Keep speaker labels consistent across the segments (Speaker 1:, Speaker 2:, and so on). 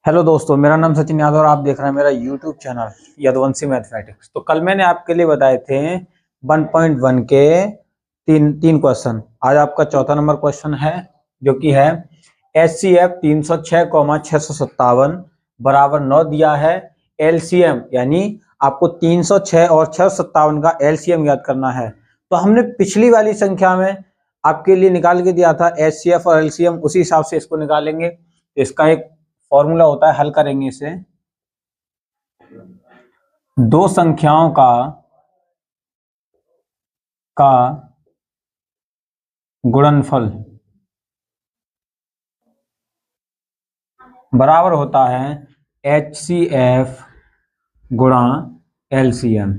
Speaker 1: Hello दोस्तों, मेरा नाम सचिन यादव और आप देख रहे हैं मेरा यूट्यूब चैनल यदुवंशी मैथमेटिक्स। तो कल मैंने आपके लिए बताए थे 1.1 के तीन क्वेश्चन। आज आपका चौथा नंबर क्वेश्चन है, जो कि है HCF 306,657 बराबर 9 दिया है। LCM यानी आपको 306 और 657 का LCM याद करना है। तो हमने पिछली वाली संख्या में आपके लिए निकाल के दिया था HCF और LCM, उसी हिसाब से इसको निकालेंगे। इसका एक फॉर्मूला होता है, हल करेंगे इसे। दो संख्याओं का गुणनफल बराबर होता है HCF गुणा LCM।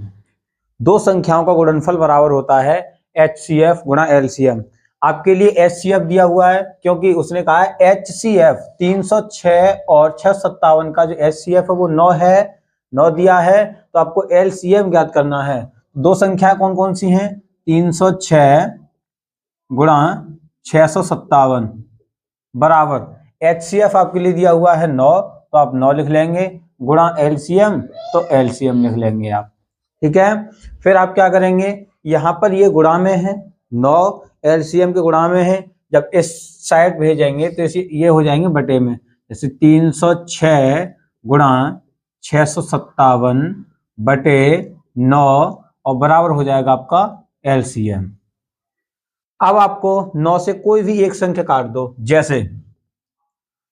Speaker 1: दो संख्याओं का गुणनफल बराबर होता है HCF गुणा LCM। आपके लिए HCF दिया हुआ है क्योंकि उसने कहा है HCF 306 और 657 का जो HCF है वो 9 है, 9 दिया है। तो आपको LCM ज्ञात करना है। दो संख्याएं कौन कौन सी हैं? 306 गुणा 657 बराबर HCF आपके लिए दिया हुआ है 9, तो आप 9 लिख लेंगे, गुणा LCM तो LCM लिख लेंगे आप। ठीक है, फिर आप क्या करेंगे, यहां पर ये गुणा में है, 9 LCM के गुणा में है। जब इस साइड भेजेंगे तो ये हो जाएंगे बटे में, जैसे 306 गुणा 657 बटे 9 और बराबर हो जाएगा आपका LCM। अब आपको 9 से कोई भी एक संख्या काट दो, जैसे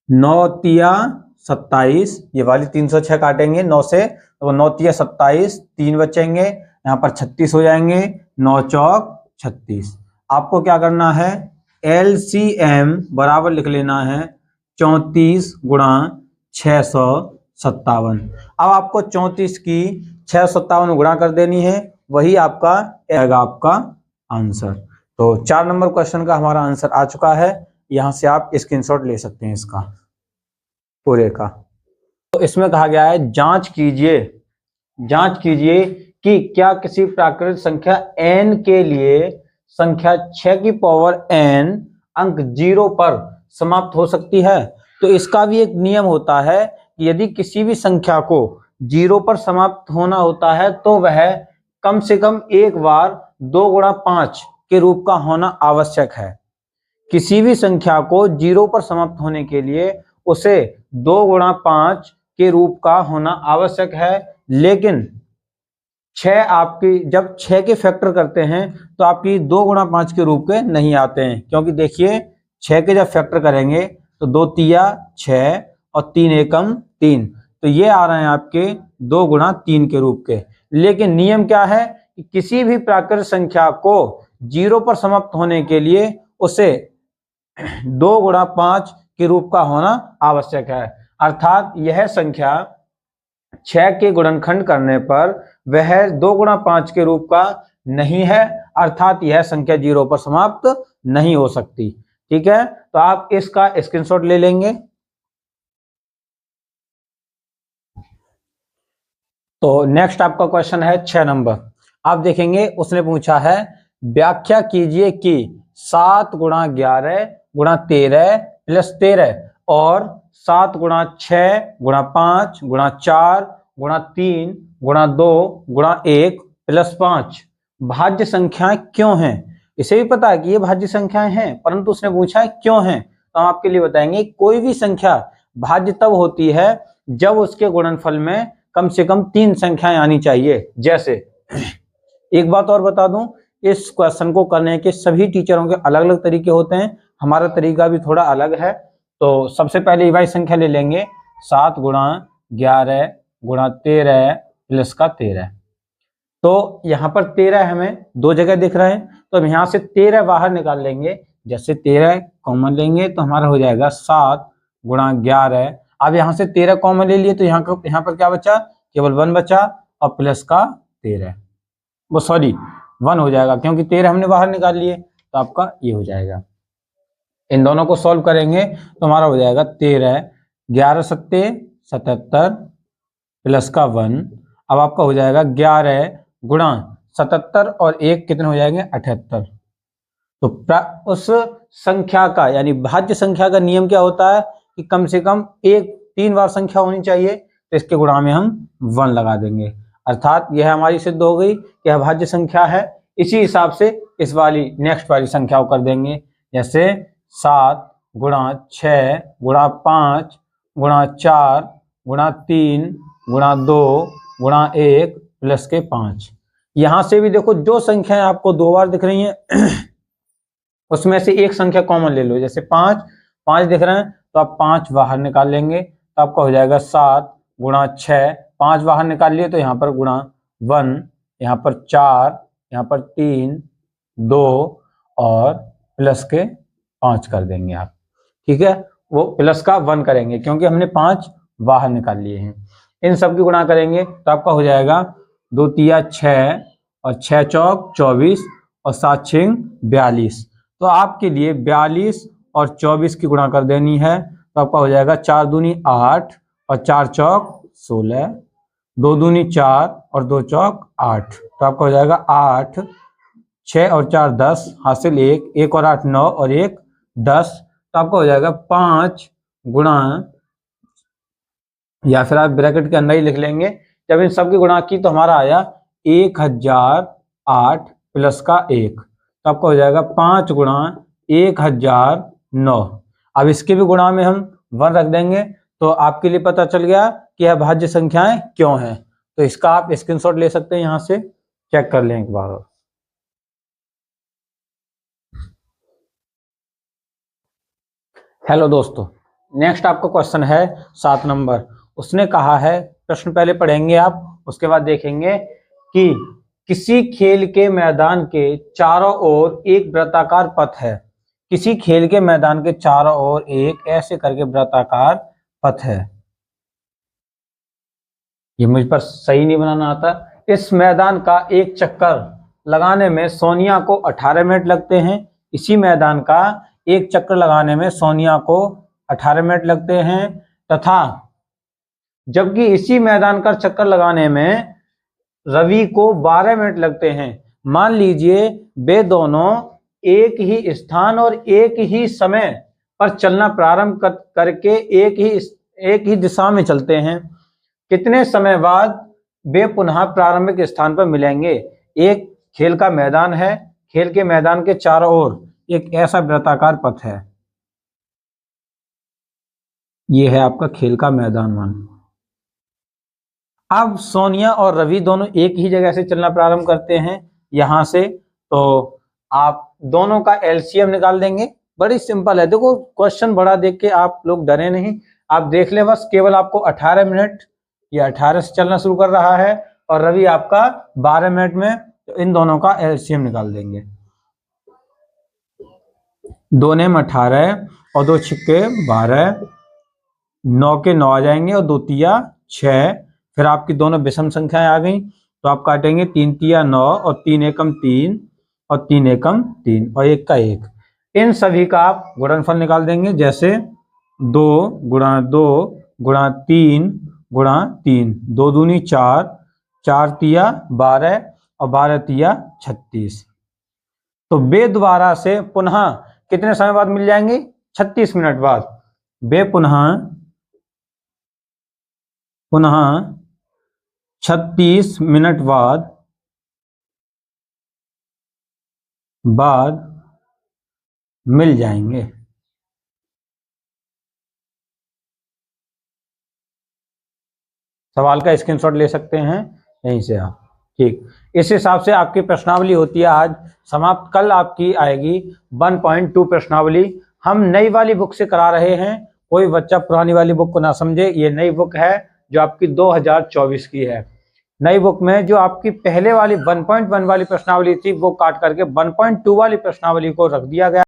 Speaker 1: 9 तिया 27, ये वाली 306 काटेंगे 9 से, तो 9 तिया 27, 3 बचेंगे, यहाँ पर 36 हो जाएंगे, 9 चौक 36। आपको क्या करना है, LCM बराबर लिख लेना है 34 गुणा 657। अब आपको 34 की 657 गुणा कर देनी है, वही आपका आएगा आपका आंसर। तो 4 नंबर क्वेश्चन का हमारा आंसर आ चुका है। यहां से आप स्क्रीनशॉट ले सकते हैं इसका पूरे का। तो इसमें कहा गया है जांच कीजिए कि क्या किसी प्राकृतिक संख्या n के लिए संख्या 6 की पावर n अंक 0 पर समाप्त हो सकती है। तो इसका भी एक नियम होता है कि यदि किसी भी संख्या को 0 पर समाप्त होना होता है तो वह कम से कम एक बार 2 गुणा 5 के रूप का होना आवश्यक है। किसी भी संख्या को 0 पर समाप्त होने के लिए उसे 2 गुणा 5 के रूप का होना आवश्यक है। लेकिन 6 आपकी जब 6 के फैक्टर करते हैं तो आपकी 2 गुणा 5 के रूप के नहीं आते हैं, क्योंकि देखिए 6 के जब फैक्टर करेंगे तो 2 तिया 6 और 3 एकम 3, तो ये आ रहे हैं आपके 2 गुणा 3 के रूप के। लेकिन नियम क्या है कि किसी भी प्राकृतिक संख्या को 0 पर समाप्त होने के लिए उसे 2 गुणा 5 के रूप का होना आवश्यक है। अर्थात यह संख्या 6 के गुणनखंड करने पर वह 2 गुणा 5 के रूप का नहीं है, अर्थात यह संख्या 0 पर समाप्त नहीं हो सकती। ठीक है, तो आप इसका स्क्रीनशॉट ले लेंगे। तो नेक्स्ट आपका क्वेश्चन है 6 नंबर। आप देखेंगे उसने पूछा है व्याख्या कीजिए कि 7 गुणा 11 गुणा 13 प्लस 13 और 7 गुणा 6 गुणा 5 गुणा 4 गुणा 3 गुणा 2 गुणा 1 प्लस 5 भाज्य संख्याएं क्यों हैं। इसे भी पता है कि ये भाज्य संख्याएं हैं, परंतु उसने पूछा है क्यों हैं। तो हम आपके लिए बताएंगे कोई भी संख्या भाज्य तब होती है जब उसके गुणनफल में कम से कम 3 संख्याएं आनी चाहिए। जैसे एक बात और बता दूं, इस क्वेश्चन को करने के सभी टीचरों के अलग अलग तरीके होते हैं, हमारा तरीका भी थोड़ा अलग है। तो सबसे पहले ये संख्या ले लेंगे 7 गुणा 11 गुणा 13 प्लस का 13। तो यहाँ पर 13 हमें 2 जगह दिख रहे हैं, तो हम यहाँ से 13 बाहर निकाल लेंगे। जैसे 13 कॉमन लेंगे तो हमारा हो जाएगा 7 गुणा 11। अब यहाँ से 13 कॉमन ले लिए तो यहाँ पर क्या बचा, केवल 1 बचा और प्लस का 13, वो सॉरी 1 हो जाएगा क्योंकि 13 हमने बाहर निकाल लिए, तो आपका ये हो जाएगा। इन दोनों को सॉल्व करेंगे तो हमारा हो जाएगा 13, 11 सत्ते 77 प्लस का 1। अब आपका हो जाएगा 11 गुणा 77 और 1 कितने हो जाएंगे 78। तो उस संख्या का यानी भाज्य संख्या का नियम क्या होता है कि कम से कम 3 बार संख्या होनी चाहिए, तो इसके गुणा में हम 1 लगा देंगे, अर्थात यह हमारी सिद्ध हो गई कि यह भाज्य संख्या है। इसी हिसाब से इस वाली नेक्स्ट वाली संख्या को कर देंगे, जैसे 7 गुणा 6 गुणा 5 गुणा 4 गुणा 3 गुणा 2 गुणा 1 प्लस के 5। यहां से भी देखो जो संख्याएं आपको 2 बार दिख रही हैं उसमें से एक संख्या कॉमन ले लो, जैसे 5 दिख रहे हैं तो आप 5 बाहर निकाल लेंगे तो आपका हो जाएगा 7 गुणा 6, 5 बाहर निकाल लिए तो यहाँ पर गुणा 1, यहाँ पर 4, यहाँ पर 3 2 और प्लस के 5 कर देंगे आप, ठीक है। वो प्लस का 1 करेंगे क्योंकि हमने 5 बाहर निकाल लिए हैं। इन सब की गुणा करेंगे तो आपका हो जाएगा 2 तिया 6 और 6 चौक 24 और 7 6 42। तो आपके लिए 42 और 24 की गुणा कर देनी है तो आपका हो जाएगा 4 दूनी 8 और 4 चौक 16, 2 दूनी 4 और 2 चौक 8, तो आपका हो जाएगा 8, 6 और 4 10, हासिल 1 और 8 9 और 1 10, तो आपका हो जाएगा 5 गुणा, या फिर आप ब्रैकेट के अंदर ही लिख लेंगे। जब इन सब की गुणा की तो हमारा आया 1008 प्लस का 1, तो आपका हो जाएगा 5 गुणा 1009। अब इसके भी गुणा में हम 1 रख देंगे तो आपके लिए पता चल गया कि यह भाज्य संख्याएं क्यों हैं। तो इसका आप स्क्रीनशॉट ले सकते हैं, यहां से चेक कर लें एक बार और। हेलो दोस्तों, नेक्स्ट आपका क्वेश्चन है 7 नंबर। उसने कहा है, प्रश्न पहले पढ़ेंगे आप, उसके बाद देखेंगे कि किसी खेल के मैदान के चारों ओर एक वृत्ताकार पथ है। किसी खेल के मैदान के चारों ओर एक ऐसे करके वृत्ताकार पथ है। ये मुझ पर सही नहीं बनाना आता। इस मैदान का एक चक्कर लगाने में सोनिया को 18 मिनट लगते हैं। इसी मैदान का एक चक्कर लगाने में सोनिया को 18 मिनट लगते हैं, तथा जबकि इसी मैदान का चक्कर लगाने में रवि को 12 मिनट लगते हैं। मान लीजिए वे दोनों एक ही स्थान और एक ही समय पर चलना प्रारंभ करके एक ही दिशा में चलते हैं। कितने समय बाद वे पुनः प्रारंभिक स्थान पर मिलेंगे? एक खेल का मैदान है, खेल के मैदान के चारों ओर एक ऐसा वृत्ताकार पथ है। ये है आपका खेल का मैदान मान। अब सोनिया और रवि दोनों एक ही जगह से चलना प्रारंभ करते हैं यहां से, तो आप दोनों का एलसीएम निकाल देंगे। बड़ी सिंपल है, देखो क्वेश्चन बड़ा देख के आप लोग डरे नहीं, आप देख ले बस। केवल आपको 18 मिनट, ये 18 से चलना शुरू कर रहा है और रवि आपका 12 मिनट में, तो इन दोनों का एलसीएम निकाल देंगे। 2 नेम 18 और 2 छिक्के 12, 9 के 9 आ जाएंगे और 2 तिया 6। फिर आपकी दोनों विषम संख्याएं आ गई तो आप काटेंगे 3 तिया 9 और 3 एकम 3 और 3 एकम 3 और 1 का 1। इन सभी का आप गुणनफल निकाल देंगे, जैसे 2 गुणा 2 गुणा 3 गुणा 3, 2 दूनी 4, 4 तिया 12 और 12 तिया 36। तो वे दोबारा से पुनः कितने समय बाद मिल जाएंगे? 36 मिनट बाद। वे पुनः 36 मिनट बाद मिल जाएंगे। सवाल का स्क्रीनशॉट ले सकते हैं यहीं से आप, ठीक। इस हिसाब से आपकी प्रश्नावली होती है आज समाप्त। कल आपकी आएगी 1.2 प्रश्नावली। हम नई वाली बुक से करा रहे हैं, कोई बच्चा पुरानी वाली बुक को ना समझे। ये नई बुक है जो आपकी 2024 की है। नई बुक में जो आपकी पहले वाली 1.1 वाली प्रश्नावली थी वो काट करके 1.2 वाली प्रश्नावली को रख दिया गया।